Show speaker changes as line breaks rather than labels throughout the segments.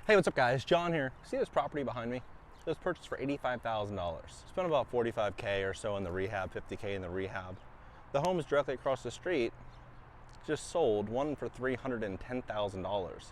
Hey, what's up guys? John here. See this property behind me? It was purchased for $85,000. Spent about $45K or so in the rehab, $50K in the rehab. The home is directly across the street, just sold, one for $310,000.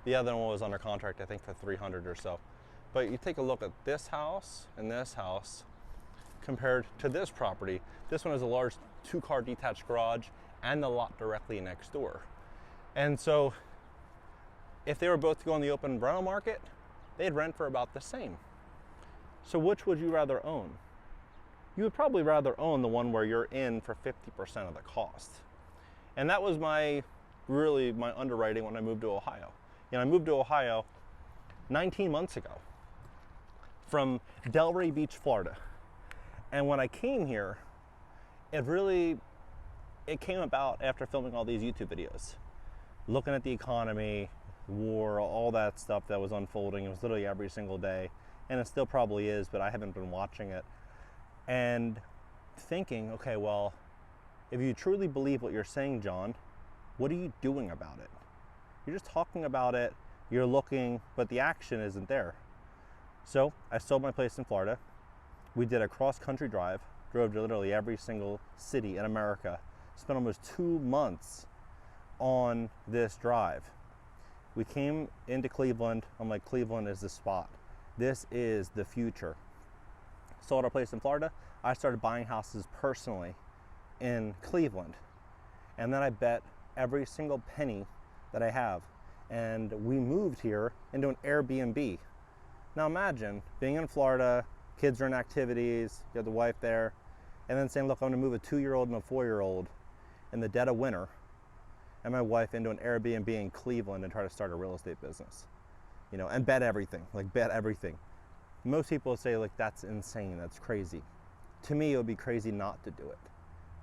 The other one was under contract, I think, for $300 or so. But you take a look at this house and this house compared to this property. This one has a large 2-car detached garage and the lot directly next door. And so if they were both to go on the open rental market, they'd rent for about the same. So which would you rather own? You would probably rather own the one where you're in for 50% of the cost. And that was my underwriting when I moved to Ohio. I moved to Ohio 19 months ago from Delray Beach, Florida. And when I came here, it came about after filming all these YouTube videos, looking at the economy, war, all that stuff that was unfolding. It was literally every single day, and it still probably is, but I haven't been watching it. And thinking, okay, well, if you truly believe what you're saying, John, what are you doing about it? You're just talking about it, you're looking, but the action isn't there. So I sold my place in Florida. We did a cross-country drive, drove to literally every single city in America, spent almost 2 months on this drive. We came into Cleveland. I'm like, Cleveland is the spot. This is the future. Sold our place in Florida. I started buying houses personally in Cleveland. And then I bet every single penny that I have. And we moved here into an Airbnb. Now imagine being in Florida, kids are in activities, you have the wife there, and then saying, look, I'm gonna move a 2-year-old and a 4-year-old in the dead of winter and my wife into an Airbnb in Cleveland and try to start a real estate business, and bet everything, bet everything. Most people would say, that's insane, that's crazy. To me, it would be crazy not to do it,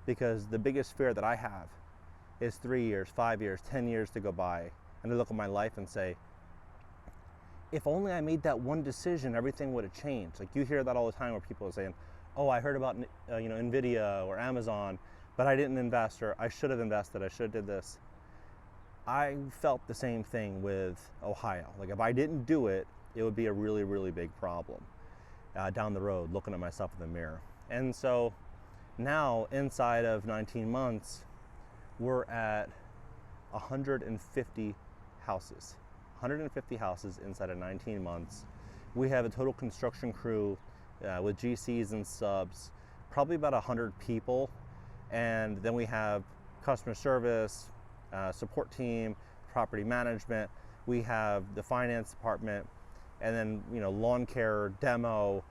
because the biggest fear that I have is 3 years, 5 years, 10 years to go by, and to look at my life and say, if only I made that one decision, everything would have changed. You hear that all the time where people are saying, oh, I heard about NVIDIA or Amazon, but I didn't invest, or I should have invested, I should have did this. I felt the same thing with Ohio. If I didn't do it, it would be a really, really big problem down the road, looking at myself in the mirror. And so now, inside of 19 months, we're at 150 houses. 150 houses inside of 19 months. We have a total construction crew with GCs and subs, probably about 100 people. And then we have customer service, support team, property management. We have the finance department, and then lawn care, demo,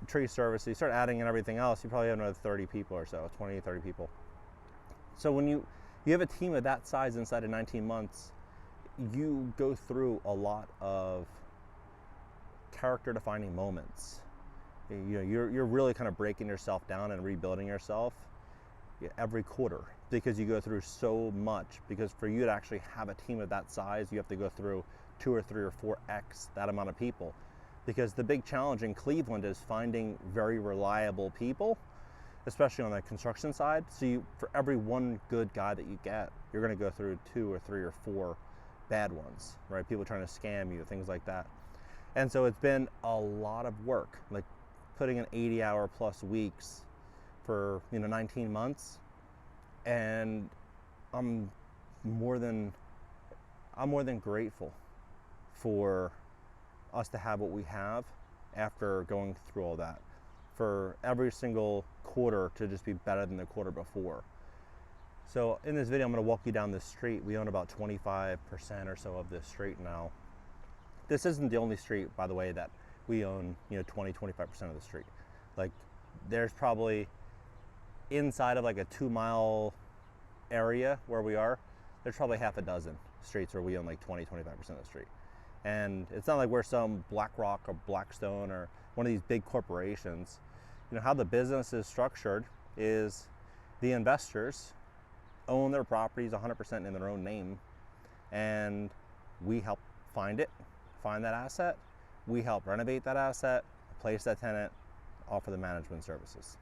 tree service. You start adding in everything else, you probably have another 30 people or so, 20, 30 people. So when you have a team of that size inside of 19 months, you go through a lot of character defining moments. You're really kind of breaking yourself down and rebuilding yourself every quarter, because you go through so much. Because for you to actually have a team of that size, you have to go through 2 or 3 or 4x that amount of people. Because the big challenge in Cleveland is finding very reliable people, especially on the construction side. So for every one good guy that you get, you're going to go through 2 or 3 or 4 bad ones, right? People trying to scam you, things like that. And so it's been a lot of work, putting in 80-hour plus weeks for 19 months. And I'm more than grateful for us to have what we have after going through all that, for every single quarter to just be better than the quarter before. So in this video, I'm going to walk you down this street. We own about 25% or so of this street now. This isn't the only street, by the way, that we own 20-25% of the street. There's probably, inside of a 2-mile area where we are, there's probably half a dozen streets where we own 20-25% of the street. And it's not like we're some BlackRock or Blackstone or one of these big corporations. How the business is structured is the investors own their properties 100% in their own name, and we help find that asset, we help renovate that asset, place that tenant, offer the management services.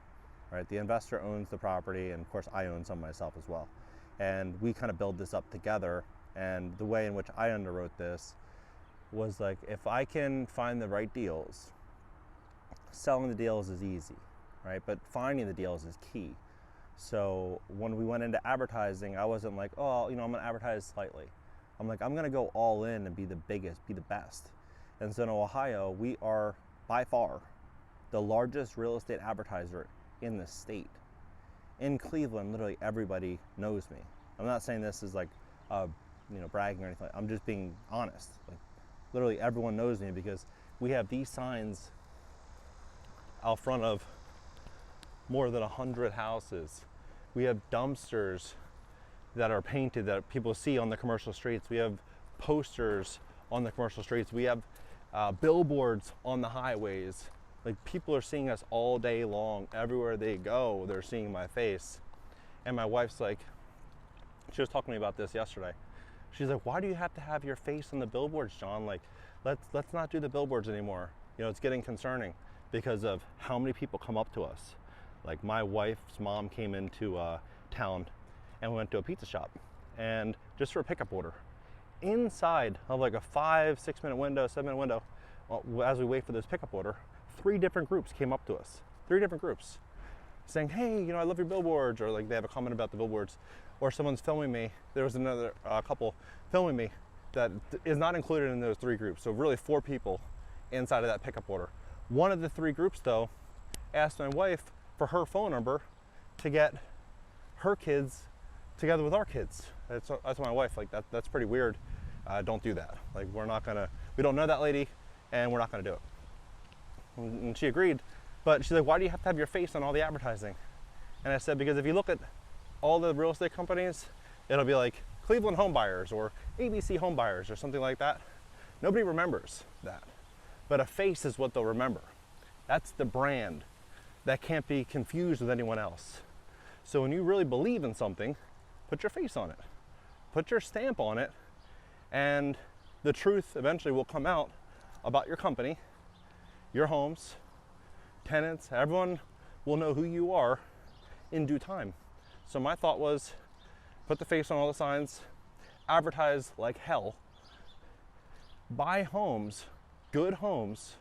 Right? The investor owns the property, and of course I own some myself as well. And we kind of build this up together. And the way in which I underwrote this was like, if I can find the right deals, selling the deals is easy, right? But finding the deals is key. So when we went into advertising, I wasn't like, oh, I'm gonna advertise slightly. I'm like, I'm gonna go all in and be the biggest, be the best. And so in Ohio, we are by far the largest real estate advertiser in the state. In Cleveland, literally everybody knows me. I'm not saying this is like, bragging or anything. I'm just being honest. Like, literally everyone knows me because we have these signs out front of more than 100 houses. We have dumpsters that are painted that people see on the commercial streets. We have posters on the commercial streets. We have billboards on the highways. Like, people are seeing us all day long. Everywhere they go, they're seeing my face. And my wife's like, she was talking to me about this yesterday. She's like, why do you have to have your face on the billboards, John? Like, let's not do the billboards anymore. It's getting concerning because of how many people come up to us. Like, my wife's mom came into town and we went to a pizza shop, and just for a pickup order, inside of like a 5-6 minute window, 7 minute window, as we wait for this pickup order, 3 different groups came up to us. 3 different groups saying, hey, I love your billboards, or like they have a comment about the billboards, or someone's filming me. There was another couple filming me that is not included in those 3 groups. So really 4 people inside of that pickup order. One of the 3 groups though asked my wife for her phone number to get her kids together with our kids. That's my wife, like that's pretty weird. Don't do that. Like, we don't know that lady, and we're not gonna do it. And she agreed, but she's like, why do you have to have your face on all the advertising? And I said, because if you look at all the real estate companies, it'll be like Cleveland Home Buyers or ABC Home Buyers or something like that. Nobody remembers that, but a face is what they'll remember. That's the brand that can't be confused with anyone else. So when you really believe in something, put your face on it, put your stamp on it, and the truth eventually will come out about your company, your homes, tenants. Everyone will know who you are in due time. So my thought was, put the face on all the signs, advertise like hell, buy homes, good homes,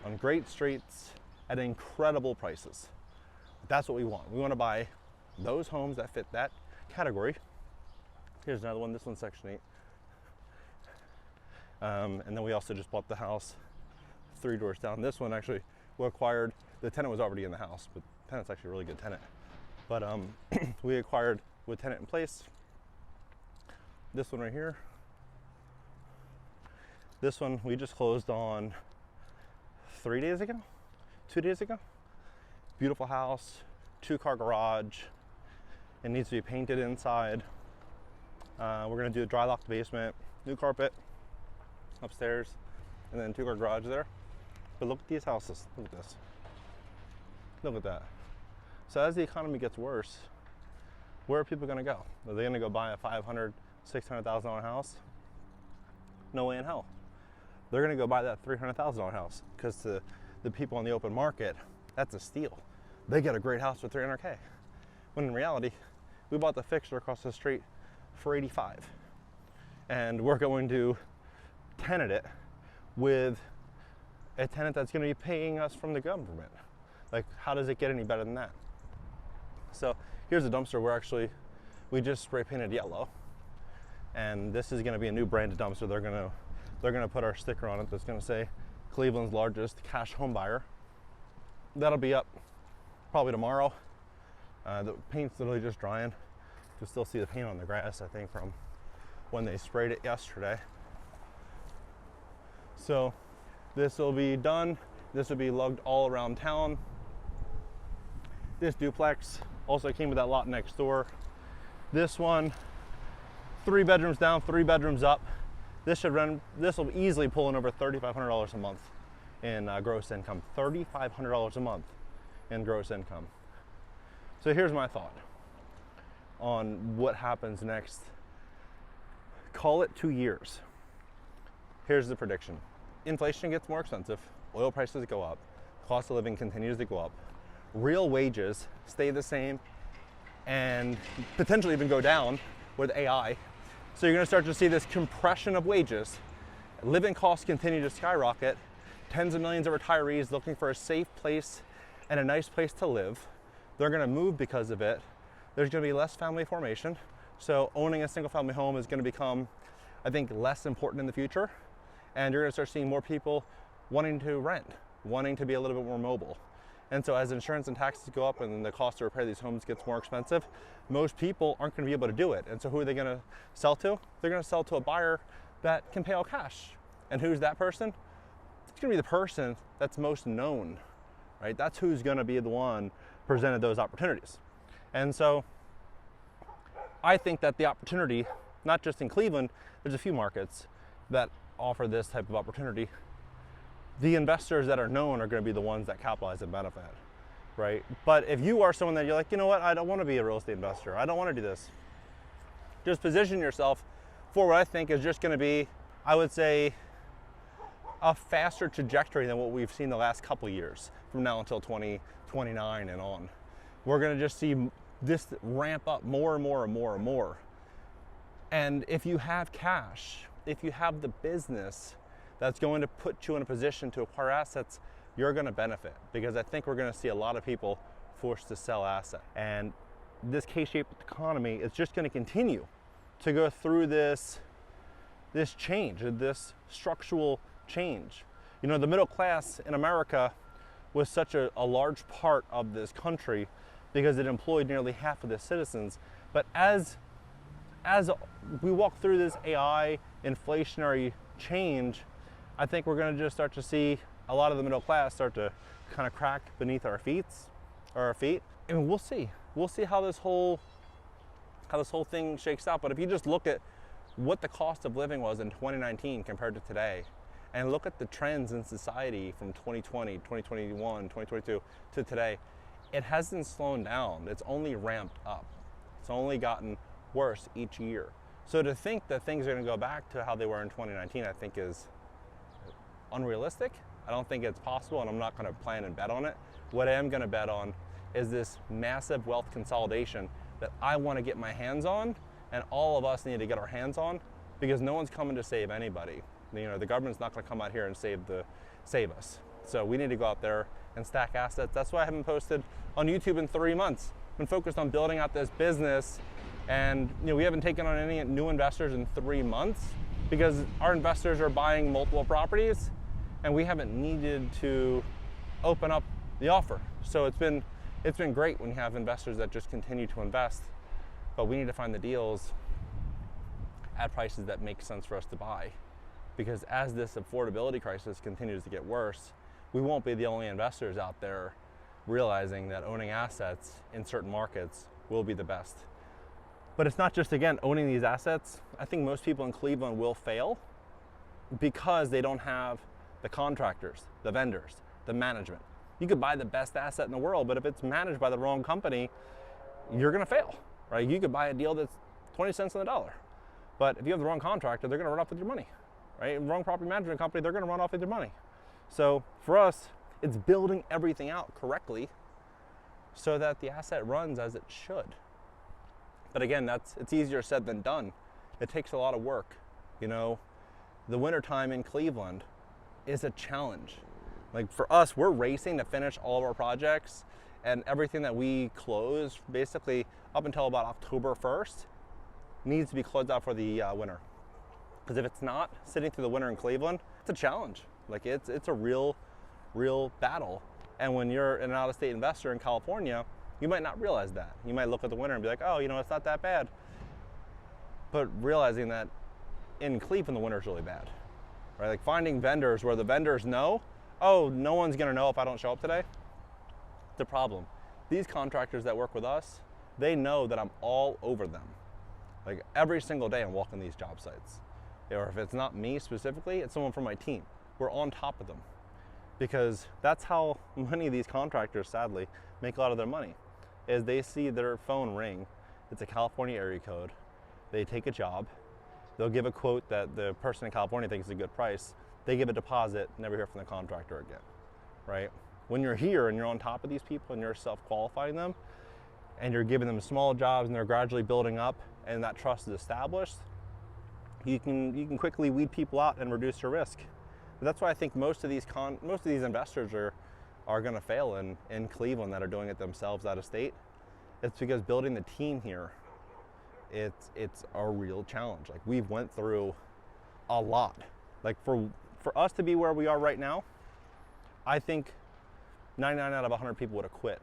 on great streets at incredible prices. That's what we want. We want to buy those homes that fit that category. Here's another one. This one's Section 8. And then we also just bought the house 3 doors down. This one actually we acquired. The tenant was already in the house, but the tenant's actually a really good tenant. But we acquired with tenant in place. This one right here. This one we just closed on 2 days ago. Beautiful house, 2-car garage. It needs to be painted inside. We're gonna do a dry locked basement, new carpet upstairs, and then 2-car garage there. But look at these houses, look at this. Look at that. So as the economy gets worse, where are people gonna go? Are they gonna go buy a $500,000, $600,000 house? No way in hell. They're gonna go buy that $300,000 house, because to the people on the open market, that's a steal. They get a great house for $300K. When in reality, we bought the fixture across the street for $85,000. And we're going to tenant it with a tenant that's gonna be paying us from the government. Like, how does it get any better than that? So here's a dumpster we just spray painted yellow. And this is gonna be a new branded dumpster. They're gonna put our sticker on it that's gonna say Cleveland's largest cash home buyer. That'll be up probably tomorrow. The paint's literally just drying. You can still see the paint on the grass, I think, from when they sprayed it yesterday. So this will be done. This will be lugged all around town. This duplex also came with that lot next door. This one, 3 bedrooms down, 3 bedrooms up. This will easily pull in over $3,500 a month in gross income. $3,500 a month in gross income. So here's my thought on what happens next. Call it 2 years. Here's the prediction. Inflation gets more expensive, oil prices go up, cost of living continues to go up, real wages stay the same and potentially even go down with AI. So you're gonna start to see this compression of wages living costs continue to skyrocket. Tens of millions of retirees looking for a safe place and a nice place to live. They're going to move because of it. There's going to be less family formation. So owning a single family home is going to become, I think, less important in the future. And you're going to start seeing more people wanting to rent, wanting to be a little bit more mobile. And so as insurance and taxes go up and the cost to repair these homes gets more expensive, most people aren't going to be able to do it. And so who are they going to sell to? They're going to sell to a buyer that can pay all cash. And who's that person? It's going to be the person that's most known, right? That's who's going to be the one presented those opportunities. And so I think that the opportunity, not just in Cleveland, there's a few markets that offer this type of opportunity. The investors that are known are going to be the ones that capitalize and benefit, right? But if you are someone that you're like, you know what, I don't want to be a real estate investor, I don't want to do this, just position yourself for what I think is just going to be, I would say, a faster trajectory than what we've seen the last couple of years from now until 2029 and on. We're going to just see this ramp up more and more and more and more. And if you have cash, if you have the business that's going to put you in a position to acquire assets, you're going to benefit, because I think we're going to see a lot of people forced to sell assets. And this K-shaped economy is just going to continue to go through this change, this structural change. You know, the middle class in America was such a large part of this country because it employed nearly half of the citizens. But as we walk through this AI inflationary change, I think we're going to just start to see a lot of the middle class start to kind of crack beneath our feet. And we'll see how this whole thing shakes out. But if you just look at what the cost of living was in 2019 compared to today, and look at the trends in society from 2020, 2021, 2022 to today, it hasn't slowed down. It's only ramped up. It's only gotten worse each year. So to think that things are going to go back to how they were in 2019, I think is unrealistic. I don't think it's possible, and I'm not going to plan and bet on it. What I am going to bet on is this massive wealth consolidation that I want to get my hands on, and all of us need to get our hands on, because no one's coming to save anybody. You know, the government's not going to come out here and save us. So we need to go out there and stack assets. That's why I haven't posted on YouTube in 3 months. I've been focused on building out this business, and we haven't taken on any new investors in 3 months because our investors are buying multiple properties, and we haven't needed to open up the offer. So it's been great when you have investors that just continue to invest, but we need to find the deals at prices that make sense for us to buy. Because as this affordability crisis continues to get worse, we won't be the only investors out there realizing that owning assets in certain markets will be the best. But it's not just, again, owning these assets. I think most people in Cleveland will fail because they don't have the contractors, the vendors, the management. You could buy the best asset in the world, but if it's managed by the wrong company, you're gonna fail, right? You could buy a deal that's 20 cents on the dollar, but if you have the wrong contractor, they're gonna run off with your money, right? Wrong property management company, they're gonna run off with your money. So for us, it's building everything out correctly so that the asset runs as it should. But again, it's easier said than done. It takes a lot of work. You know, the wintertime in Cleveland is a challenge. Like for us, we're racing to finish all of our projects, and everything that we close basically up until about October 1st needs to be closed out for the winter. Because if it's not, sitting through the winter in Cleveland, it's a challenge. Like it's a real battle. And when you're an out-of-state investor in California, you might not realize that. You might look at the winter and be like, oh, it's not that bad. But realizing that in Cleveland, the winter is really bad, right? Like finding vendors where the vendors know, oh, no one's gonna know if I don't show up today. It's a problem. These contractors that work with us, they know that I'm all over them. Like every single day I'm walking these job sites. Or if it's not me specifically, it's someone from my team. We're on top of them. Because that's how many of these contractors, sadly, make a lot of their money, is they see their phone ring. It's a California area code. They take a job. They'll give a quote that the person in California thinks is a good price. They give a deposit, never hear from the contractor again, right? When you're here and you're on top of these people and you're self-qualifying them and you're giving them small jobs and they're gradually building up and that trust is established, you can quickly weed people out and reduce your risk. But that's why I think most of these investors are going to fail in Cleveland that are doing it themselves out of state. It's because building the team here, it's a real challenge. Like, we've went through a lot. Like, for us to be where we are right now, I think 99 out of 100 people would have quit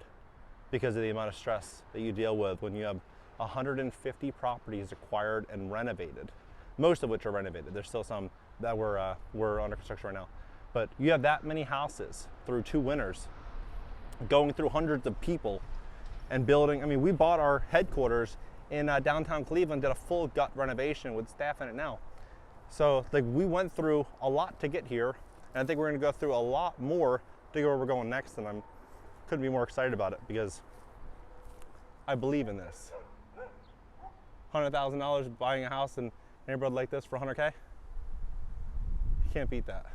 because of the amount of stress that you deal with when you have 150 properties acquired and renovated, most of which are renovated. There's still some that we're under construction right now. But you have that many houses through 2 winters, going through hundreds of people and building. I mean, we bought our headquarters in downtown Cleveland, did a full gut renovation with staff in it now. So like, we went through a lot to get here, and I think we're gonna go through a lot more to get where we're going next, and I couldn't be more excited about it because I believe in this. $100,000 buying a house in a neighborhood like this for 100K? You can't beat that.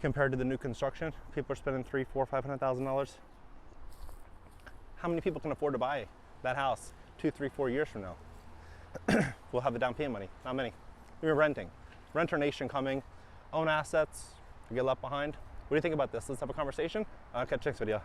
Compared to the new construction, people are spending $300,000, $400,000, $500,000. How many people can afford to buy that house 2, 3, 4 years from now? We'll have the down payment money. Not many. We're renting. Renter nation coming. Own assets. You get left behind. What do you think about this? Let's have a conversation. I'll catch you next video.